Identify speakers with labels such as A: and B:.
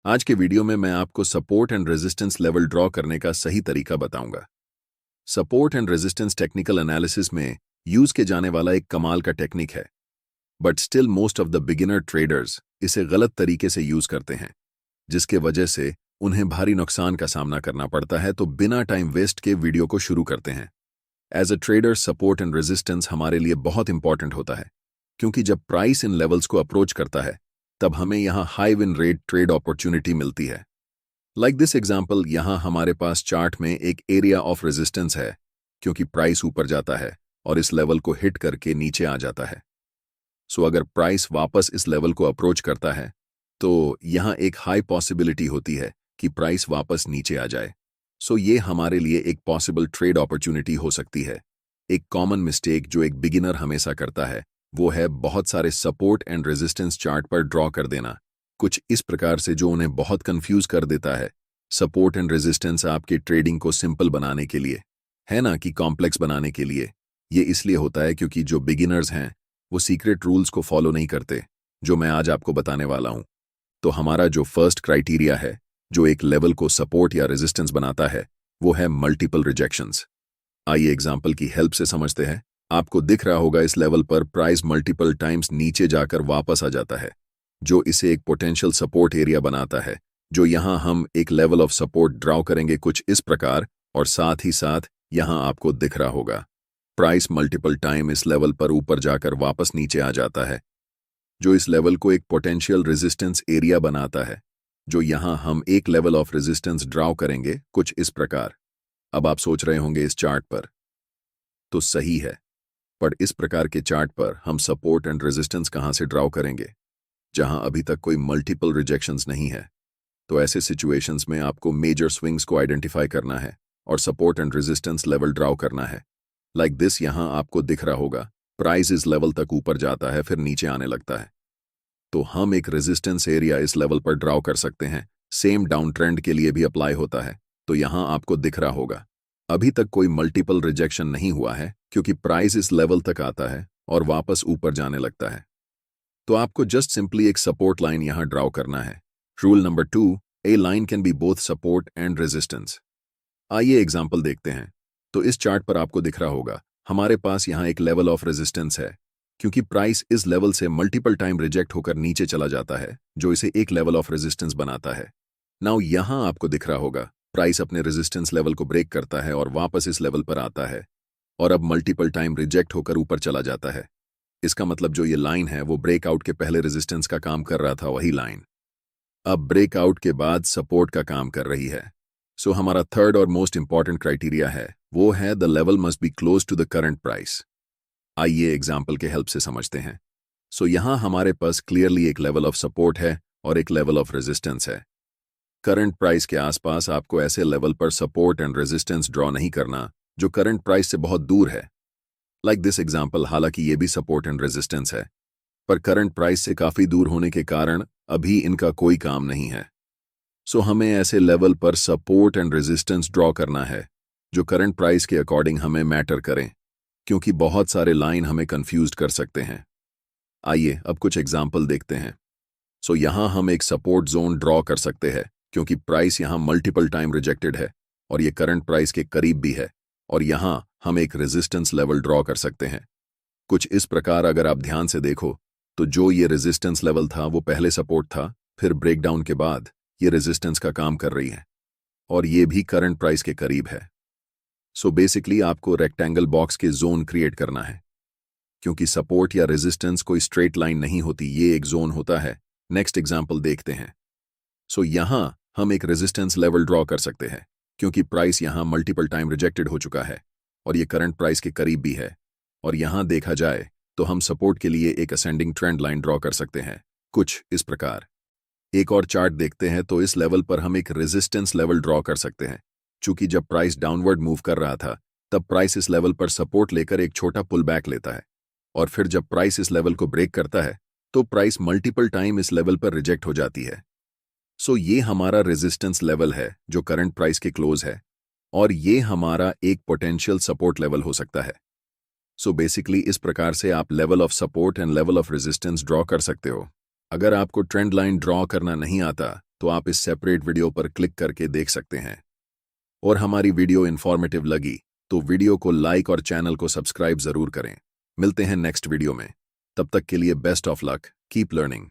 A: आज के वीडियो में मैं आपको support and resistance level draw करने का सही तरीका बताऊंगा। Support and resistance technical analysis में यूज किए जाने वाला एक कमाल का टेक्निक है, but still most of the beginner traders इसे गलत तरीके से यूज करते हैं, जिसके वजह से उन्हें भारी नुकसान का सामना करना पड़ता है। तो बिना टाइम वेस्ट के वीडियो को शुरू करते हैं। As a trader, support and resistance हमारे लिए बहुत इंपॉर्टेंट होता है, क्योंकि जब प्राइस इन लेवल्स को अप्रोच करता है तब हमें यहां high win rate trade opportunity मिलती है। लाइक दिस एग्जांपल, यहां हमारे पास चार्ट में एक एरिया ऑफ रेजिस्टेंस है, क्योंकि प्राइस ऊपर जाता है और इस लेवल को हिट करके नीचे आ जाता है। सो अगर प्राइस वापस इस लेवल को अप्रोच करता है तो यहां एक हाई पॉसिबिलिटी होती है कि प्राइस वापस नीचे आ जाए। सो ये हमारे लिए एक पॉसिबल ट्रेड अपॉर्चुनिटी हो सकती है। एक कॉमन मिस्टेक जो एक बिगिनर हमेशा करता है वो है बहुत सारे सपोर्ट एंड रेजिस्टेंस चार्ट पर ड्रॉ कर देना, कुछ इस प्रकार से जो उन्हें बहुत कंफ्यूज कर देता है। सपोर्ट एंड रेजिस्टेंस आपके ट्रेडिंग को सिंपल बनाने के लिए है, ना कि कॉम्प्लेक्स बनाने के लिए। ये इसलिए होता है क्योंकि जो बिगिनर्स हैं वो सीक्रेट रूल्स को फॉलो नहीं करते, जो मैं आज आपको बताने वाला हूं। तो हमारा जो फर्स्ट क्राइटेरिया है जो एक लेवल को सपोर्ट या रेजिस्टेंस बनाता है वो है मल्टीपल रिजेक्शंस। आइए एग्जाम्पल की हेल्प से समझते हैं। आपको दिख रहा होगा इस लेवल पर प्राइस मल्टीपल टाइम्स नीचे जाकर वापस आ जाता है, जो इसे एक पोटेंशियल सपोर्ट एरिया बनाता है। जो यहां हम एक लेवल ऑफ सपोर्ट ड्रॉ करेंगे कुछ इस प्रकार, और साथ ही साथ यहां आपको दिख रहा होगा प्राइस मल्टीपल टाइम इस लेवल पर ऊपर जाकर वापस नीचे आ जाता है, जो इस लेवल को एक पोटेंशियल रेजिस्टेंस एरिया बनाता है। जो यहां हम एक लेवल ऑफ रेजिस्टेंस ड्रॉ करेंगे कुछ इस प्रकार। अब आप सोच रहे होंगे इस चार्ट पर तो सही है, पर इस प्रकार के चार्ट पर हम सपोर्ट एंड रेजिस्टेंस कहां से ड्रॉ करेंगे जहां अभी तक कोई मल्टीपल रिजेक्शंस नहीं है। तो ऐसे सिचुएशंस में आपको मेजर स्विंग्स को आइडेंटिफाई करना है और support and resistance level draw करना है। लाइक दिस, यहां आपको दिख रहा होगा प्राइस इस लेवल तक ऊपर जाता है फिर नीचे आने लगता है, तो हम एक रेजिस्टेंस एरिया इस लेवल पर ड्रॉ कर सकते हैं। सेम डाउन ट्रेंड के लिए भी अप्लाई होता है। तो यहां आपको दिख रहा होगा अभी तक कोई मल्टीपल रिजेक्शन नहीं हुआ है, क्योंकि प्राइस इस लेवल तक आता है और वापस ऊपर जाने लगता है। तो आपको जस्ट सिंपली एक सपोर्ट लाइन यहां ड्रॉ करना है। Rule number 2, A line can be both support and resistance. आइए एग्जांपल देखते हैं। तो इस चार्ट पर आपको दिख रहा होगा हमारे पास यहां एक लेवल ऑफ रेजिस्टेंस है, क्योंकि प्राइस इस लेवल से मल्टीपल टाइम रिजेक्ट होकर नीचे चला जाता है, जो इसे एक लेवल ऑफ रेजिस्टेंस बनाता है। नाउ यहां आपको दिख रहा होगा प्राइस अपने रेजिस्टेंस लेवल को ब्रेक करता है और वापस इस लेवल पर आता है, और अब मल्टीपल टाइम रिजेक्ट होकर ऊपर चला जाता है। इसका मतलब जो ये लाइन है वो ब्रेकआउट के पहले रेजिस्टेंस का काम कर रहा था, वही लाइन अब ब्रेकआउट के बाद सपोर्ट का काम कर रही है। सो हमारा थर्ड और मोस्ट इंपॉर्टेंट क्राइटेरिया है वो है the level must be close to the current price. आइए एग्जाम्पल के हेल्प से समझते हैं। सो यहां हमारे पास क्लियरली एक लेवल ऑफ सपोर्ट है और एक लेवल ऑफ रेजिस्टेंस है। करंट प्राइस के आसपास आपको ऐसे लेवल पर सपोर्ट एंड रेजिस्टेंस ड्रॉ नहीं करना जो करंट प्राइस से बहुत दूर है। लाइक दिस एग्जांपल, हालांकि ये भी सपोर्ट एंड रेजिस्टेंस है, पर करंट प्राइस से काफी दूर होने के कारण अभी इनका कोई काम नहीं है। सो हमें ऐसे लेवल पर सपोर्ट एंड रेजिस्टेंस ड्रॉ करना है जो करंट प्राइस के अकॉर्डिंग हमें मैटर करें, क्योंकि बहुत सारे लाइन हमें कंफ्यूज कर सकते हैं। आइए अब कुछ एग्जाम्पल देखते हैं। सो यहां हम एक सपोर्ट जोन ड्रॉ कर सकते हैं, क्योंकि प्राइस यहां मल्टीपल टाइम रिजेक्टेड है और ये करंट प्राइस के करीब भी है। और यहां हम एक रेजिस्टेंस लेवल ड्रॉ कर सकते हैं कुछ इस प्रकार। अगर आप ध्यान से देखो तो जो ये रेजिस्टेंस लेवल था वो पहले सपोर्ट था, फिर ब्रेकडाउन के बाद ये रेजिस्टेंस का काम कर रही है, और ये भी करंट प्राइस के करीब है। सो बेसिकली आपको रेक्टेंगल बॉक्स के जोन क्रिएट करना है, क्योंकि सपोर्ट या रेजिस्टेंस कोई स्ट्रेट लाइन नहीं होती, ये एक जोन होता है। नेक्स्ट एग्जाम्पल देखते हैं। सो यहां हम एक रेजिस्टेंस लेवल ड्रॉ कर सकते हैं, क्योंकि प्राइस यहां मल्टीपल टाइम रिजेक्टेड हो चुका है और ये करंट प्राइस के करीब भी है। और यहां देखा जाए तो हम सपोर्ट के लिए एक असेंडिंग ट्रेंड लाइन ड्रॉ कर सकते हैं कुछ इस प्रकार। एक और चार्ट देखते हैं। तो इस लेवल पर हम एक रेजिस्टेंस लेवल ड्रॉ कर सकते हैं, चूंकि जब प्राइस डाउनवर्ड मूव कर रहा था तब प्राइस इस लेवल पर सपोर्ट लेकर एक छोटा पुल बैक लेता है, और फिर जब प्राइस इस लेवल को ब्रेक करता है तो प्राइस मल्टीपल टाइम इस लेवल पर रिजेक्ट हो जाती है। सो ये हमारा रेजिस्टेंस लेवल है जो करंट प्राइस के क्लोज है, और ये हमारा एक पोटेंशियल सपोर्ट लेवल हो सकता है। सो बेसिकली इस प्रकार से आप level of support and level of resistance draw कर सकते हो। अगर आपको ट्रेंड लाइन ड्रॉ करना नहीं आता तो आप इस सेपरेट वीडियो पर क्लिक करके देख सकते हैं। और हमारी वीडियो इन्फॉर्मेटिव लगी तो वीडियो को लाइक और चैनल को सब्सक्राइब जरूर करें। मिलते हैं नेक्स्ट वीडियो में। तब तक के लिए best of luck, keep learning.